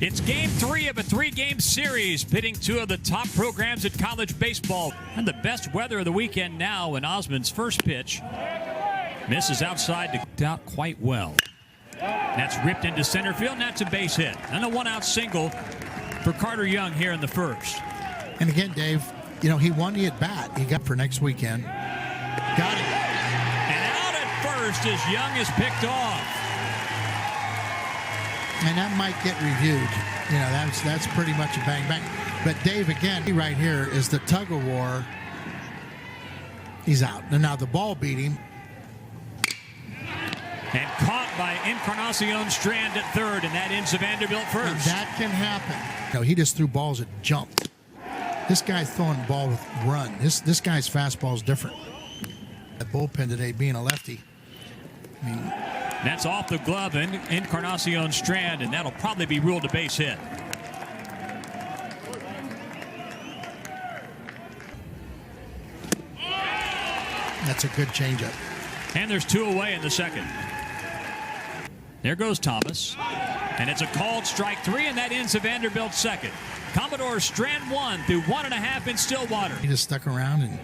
It's game 3 of a 3-game series pitting 2 of the top programs in college baseball. And the best weather of the weekend now, and Osmond's first pitch misses outside to get out quite well. That's ripped into center field, and that's a base hit. And a 1-out single for Carter Young here in the first. And again, Dave, you know, he won the at-bat. He got for next weekend. Got it. And out at first as Young is picked off. And that might get reviewed. You know, that's pretty much a bang-bang. But Dave, again, right here is the tug-of-war. He's out. And now the ball beat him. And caught by Encarnacion Strand at third, and that ends the Vanderbilt first. And that can happen. No, he just threw balls that jumped. This guy's throwing the ball with run. This guy's fastball is different. The bullpen today, being a lefty. I mean, that's off the glove and Encarnacion Strand, and that'll probably be ruled a base hit. That's a good changeup. And there's 2 away in the second. There goes Thomas. And it's a called strike 3, and that ends the Vanderbilt second. Commodore Strand 1 through 1.5 in Stillwater. He just stuck around and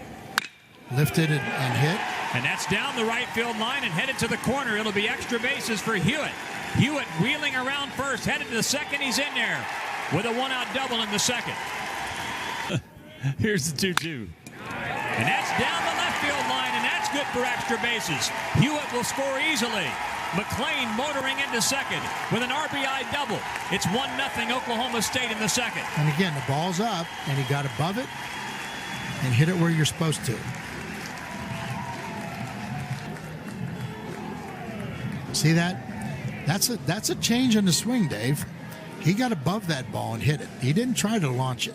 lifted it and hit. And that's down the right field line and headed to the corner. It'll be extra bases for Hewitt. Hewitt wheeling around first, headed to the second. He's in there with a 1-out double in the second. Here's the 2-2. And that's down the left field line, and that's good for extra bases. Hewitt will score easily. McLean motoring into second with an RBI double. It's 1-0 Oklahoma State in the second. And again, the ball's up, and he got above it and hit it where you're supposed to. See that? That's a change in the swing, Dave. He got above that ball and hit it. He didn't try to launch it.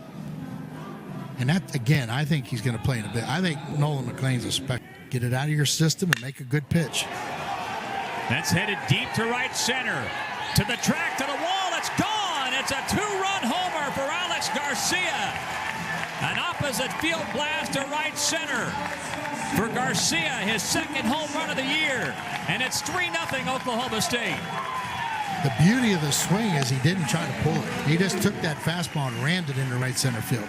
And that, again, I think he's going to play in a bit. I think Nolan McLean's a spec. Get it out of your system and make a good pitch. That's headed deep to right center. To the track, to the wall, it's gone! It's a 2-run homer for Alex Garcia. An opposite field blast to right center for Garcia, his second home run of the year. And it's 3-0 Oklahoma State. The beauty of the swing is he didn't try to pull it. He just took that fastball and rammed it into right center field.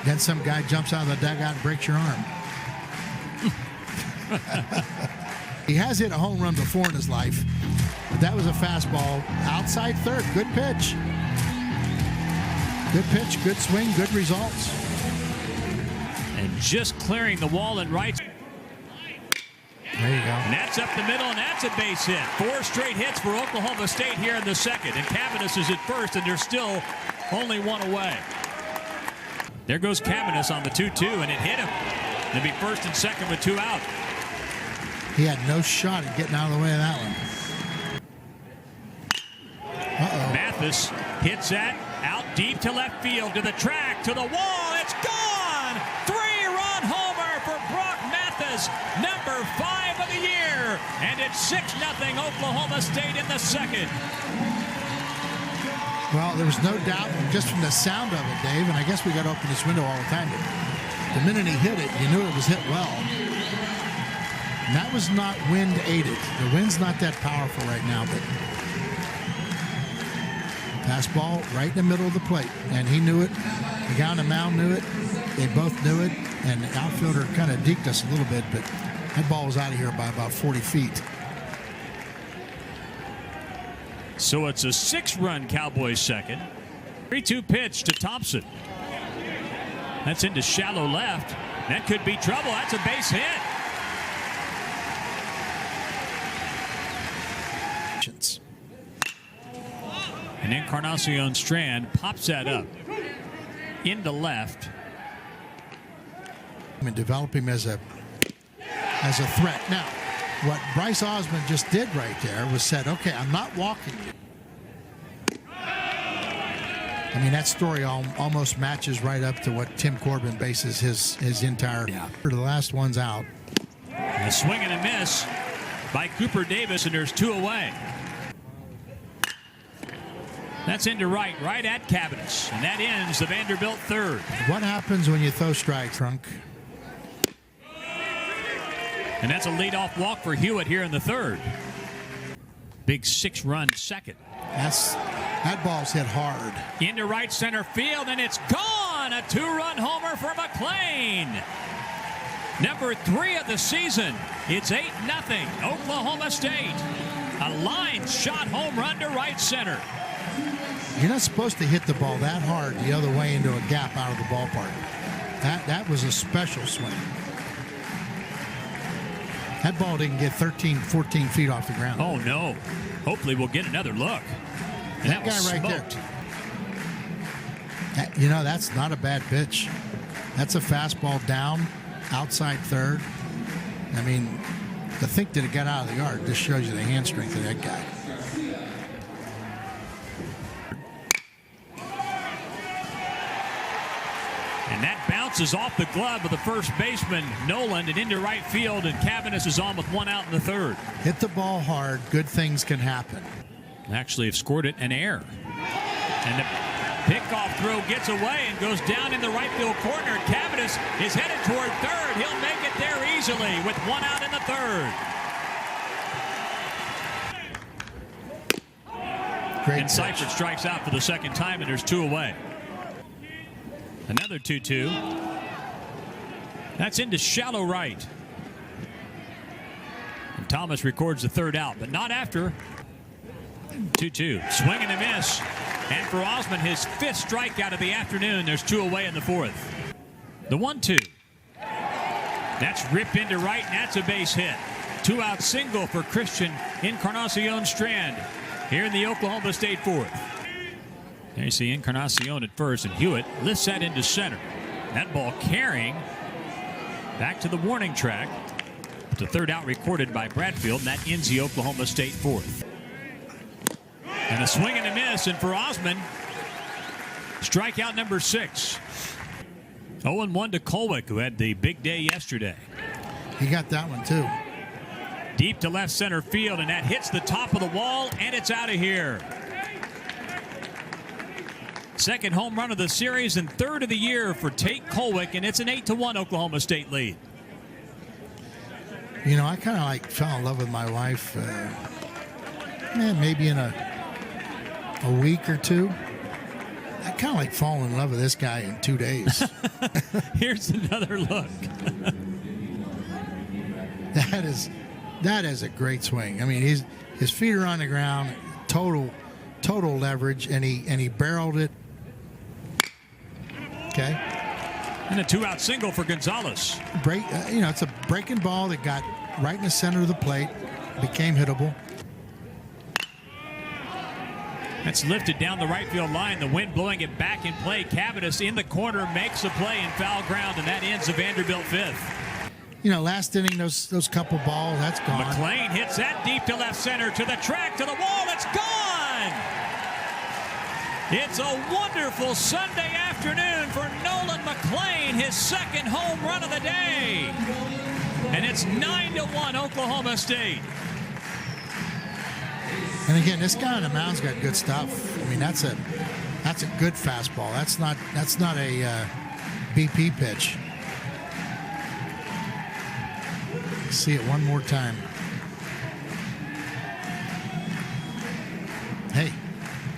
Then some guy jumps out of the dugout and breaks your arm. He has hit a home run before in his life, but that was a fastball outside third. Good pitch. Good pitch, good swing, good results. And just clearing the wall in right. There you go. And that's up the middle, and that's a base hit. 4 straight hits for Oklahoma State here in the second. And Cavanis is at first, and there's still only 1 away. There goes Cavanis on the 2-2, and it hit him. They'll be first and second with 2 out. He had no shot at getting out of the way of that one. Uh-oh. Mathis hits that out deep to left field, to the track, to the wall. It's gone! 3-run homer for Brock Mathis, number 5 of the year. And it's 6-0 Oklahoma State in the second. Well, there was no doubt just from the sound of it, Dave, and I guess we got to open this window all the time. But the minute he hit it, you knew it was hit well. And that was not wind aided. The wind's not that powerful right now, but fastball right in the middle of the plate. And he knew it. The guy on the mound knew it. They both knew it. And the outfielder kind of deked us a little bit, but that ball was out of here by about 40 feet. So it's a 6-run Cowboys second. 3-2 pitch to Thompson. That's into shallow left. That could be trouble. That's a base hit. And Encarnacion Strand pops that up into left. I mean, develop him as a threat. Now, what Bryce Osmond just did right there was said, okay, I'm not walking you. I mean, that story almost matches right up to what Tim Corbin bases his entire. Yeah. The last one's out. A swing and a miss by Cooper Davis, and there's 2 away. That's into right at Cavanis, and that ends the Vanderbilt third. What happens when you throw strike, Trunk? And that's a leadoff walk for Hewitt here in the third. Big 6-run second. That ball's hit hard. Into right center field, and it's gone. A 2-run homer for McLean. Number 3 of the season. It's 8-0 Oklahoma State. A line shot home run to right center. You're not supposed to hit the ball that hard the other way into a gap out of the ballpark. That was a special swing. That ball didn't get 13, 14 feet off the ground. Oh, no. Hopefully we'll get another look. And that guy right there. That's not a bad pitch. That's a fastball down, outside third. I mean, to think that it got out of the yard just shows you the hand strength of that guy. And that bounces off the glove of the first baseman, Nolan, and into right field, and Cavanis is on with 1 out in the 3rd. Hit the ball hard, good things can happen. Actually have scored it an error. And the pickoff throw gets away and goes down in the right field corner. Cavanis is headed toward 3rd. He'll make it there easily with 1 out in the 3rd. Great and Seifert strikes out for the 2nd time, and there's 2 away. Another 2-2. That's into shallow right. And Thomas records the 3rd out, but not after. 2-2. Swing and a miss. And for Osmond, his 5th strikeout of the afternoon. There's 2 away in the 4th. The 1-2. That's ripped into right, and that's a base hit. 2-out single for Christian Encarnacion Strand here in the Oklahoma State 4th. There you see Encarnacion at first, and Hewitt lifts that into center. That ball carrying back to the warning track. It's a 3rd out recorded by Bradfield, and that ends the Oklahoma State 4th. And a swing and a miss, and for Osmond, strikeout number 6. 0-1 to Colwick, who had the big day yesterday. He got that one, too. Deep to left center field, and that hits the top of the wall, and it's out of here. 2nd home run of the series and 3rd of the year for Tate Colwick, and it's an 8-1 Oklahoma State lead. I kind of fell in love with my wife maybe in a week or 2. I kind of falling in love with this guy in 2 days. Here's another look. That is a great swing. I mean, his feet are on the ground, total leverage, and he barreled it. Okay. And a 2-out single for Gonzalez. It's a breaking ball that got right in the center of the plate, became hittable. That's lifted down the right field line. The wind blowing it back in play. Cavanis in the corner makes a play in foul ground, and that ends the Vanderbilt 5th. Last inning, those couple balls, that's gone. McLean hits that deep to left center, to the track, to the wall. It's gone! It's a wonderful Sunday afternoon for Nolan McLean, his 2nd home run of the day. And it's 9-1 Oklahoma State. And again, this guy on the mound's got good stuff. I mean, that's a good fastball. That's not a BP pitch. Let's see it one more time. Hey,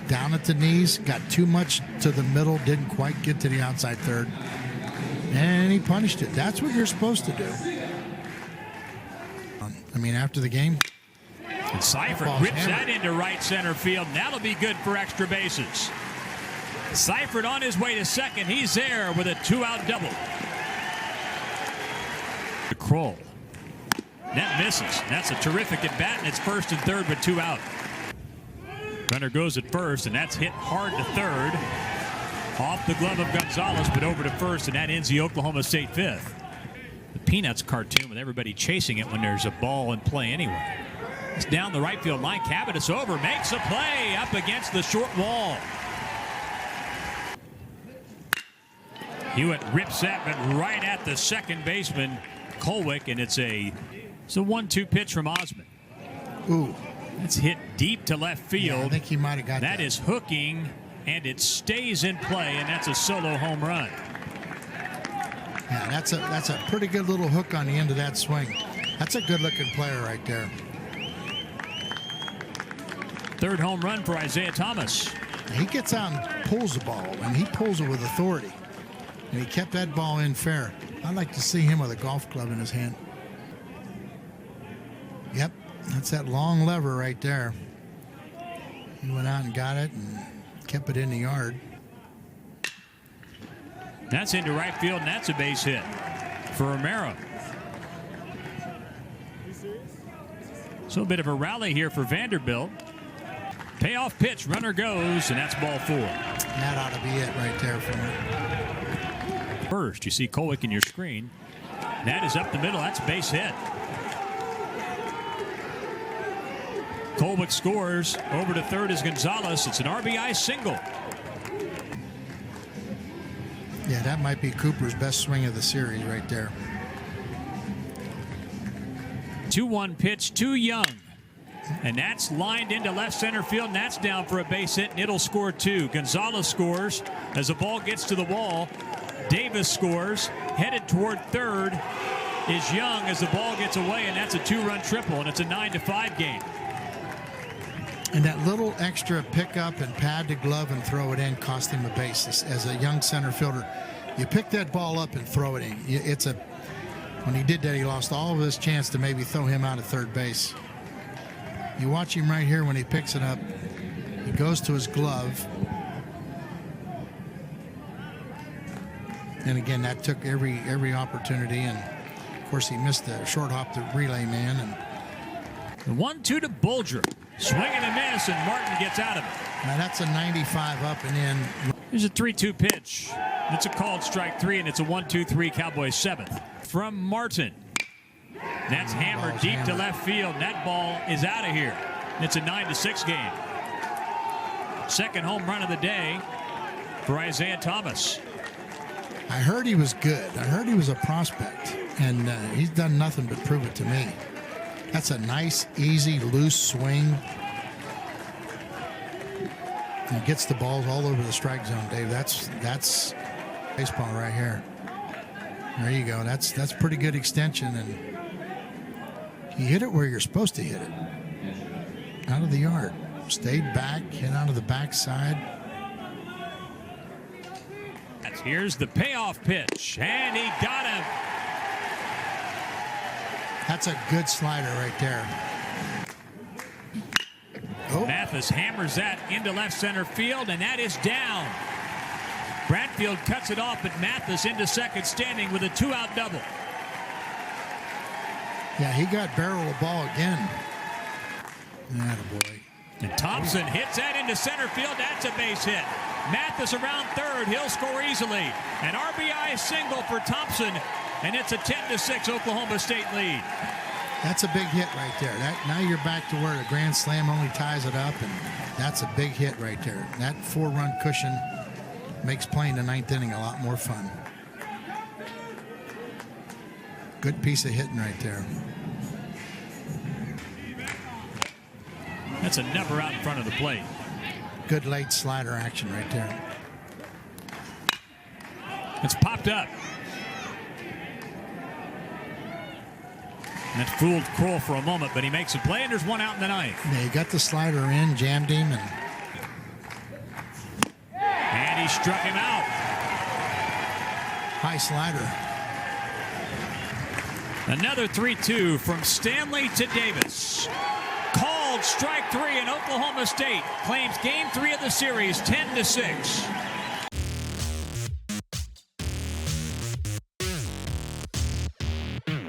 down at the knees, got too much to the middle, didn't quite get to the outside 3rd. And he punished it. That's what you're supposed to do. I mean, after the game. And Seifert rips that into right center field, and that'll be good for extra bases. Seifert on his way to 2nd. He's there with a 2-out double. Kroll. That misses. That's a terrific at bat, and it's 1st and 3rd with 2 out. Runner goes at 1st, and that's hit hard to 3rd. Off the glove of Gonzalez, but over to 1st, and that ends the Oklahoma State 5th. The Peanuts cartoon with everybody chasing it when there's a ball in play anyway. It's down the right field line. Cavanis over, makes a play up against the short wall. Hewitt rips that, but right at the 2nd baseman, Colwick, and it's a 1-2 pitch from Osmond. Ooh. It's hit deep to left field. Yeah, I think he might have got that. That is hooking, and it stays in play, and that's a solo home run. Yeah, that's a pretty good little hook on the end of that swing. That's a good-looking player right there. Third home run for Isaiah Thomas. He gets out and pulls the ball, and he pulls it with authority. And he kept that ball in fair. I'd like to see him with a golf club in his hand. Yep, that's that long lever right there. He went out and got it and kept it in the yard. That's into right field, and that's a base hit for Romero. So a bit of a rally here for Vanderbilt. Payoff pitch, runner goes, and that's ball 4. That ought to be it right there for him. First, you see Kolwick in your screen. That is up the middle. That's a base hit. Kolwick scores. Over to third is Gonzalez. It's an RBI single. Yeah, that might be Cooper's best swing of the series right there. 2-1 pitch to Young. And that's lined into left center field, and that's down for a base hit, and it'll score 2. Gonzalez scores as the ball gets to the wall. Davis scores. Headed toward third is Young as the ball gets away, and that's a 2-run triple, and it's a 9-5 game. And that little extra pickup and pad to glove and throw it in cost him a base. As a young center fielder, you pick that ball up and throw it in. When he did that, he lost all of his chance to maybe throw him out of third base. You watch him right here when he picks it up. He goes to his glove. And again, that took every opportunity. And of course, he missed the short hop to relay man. And the 1-2 to Bulger. Swing and a miss, and Martin gets out of it. Now that's a 95 up and in. Here's a 3-2 pitch. It's a called strike 3, and it's a 1-2-3 Cowboys 7th. From Martin. That's hammered deep to left field, and that ball is out of here. It's a 9-6 game. Second home run of the day for Isaiah Thomas. I heard he was good. I heard he was a prospect, and he's done nothing but prove it to me. That's a nice, easy, loose swing. And gets the balls all over the strike zone, Dave. That's baseball right here. There you go. That's pretty good extension, and he hit it where you're supposed to hit it. Out of the yard. Stayed back, hit out of the backside. Here's the payoff pitch, and he got him. That's a good slider right there. Oh. Mathis hammers that into left center field, and that is down. Bradfield cuts it off, but Mathis into second standing with a 2-out double. Yeah, he got barrel the ball again. Attaboy. And Thompson hits that into center field. That's a base hit. Mathis around third. He'll score easily. An RBI single for Thompson, and it's a 10-6 Oklahoma State lead. That's a big hit right there. Now you're back to where the grand slam only ties it up, and that's a big hit right there. That 4-run cushion makes playing the 9th inning a lot more fun. Good piece of hitting right there. That's a number out in front of the plate. Good late slider action right there. It's popped up. And that fooled Kroll for a moment, but he makes a play, and there's one out in the 9th. Yeah, he got the slider in, jammed him, and he struck him out. High slider. Another 3-2 from Stanley to Davis. Called strike 3, and Oklahoma State claims game 3 of the series, 10-6.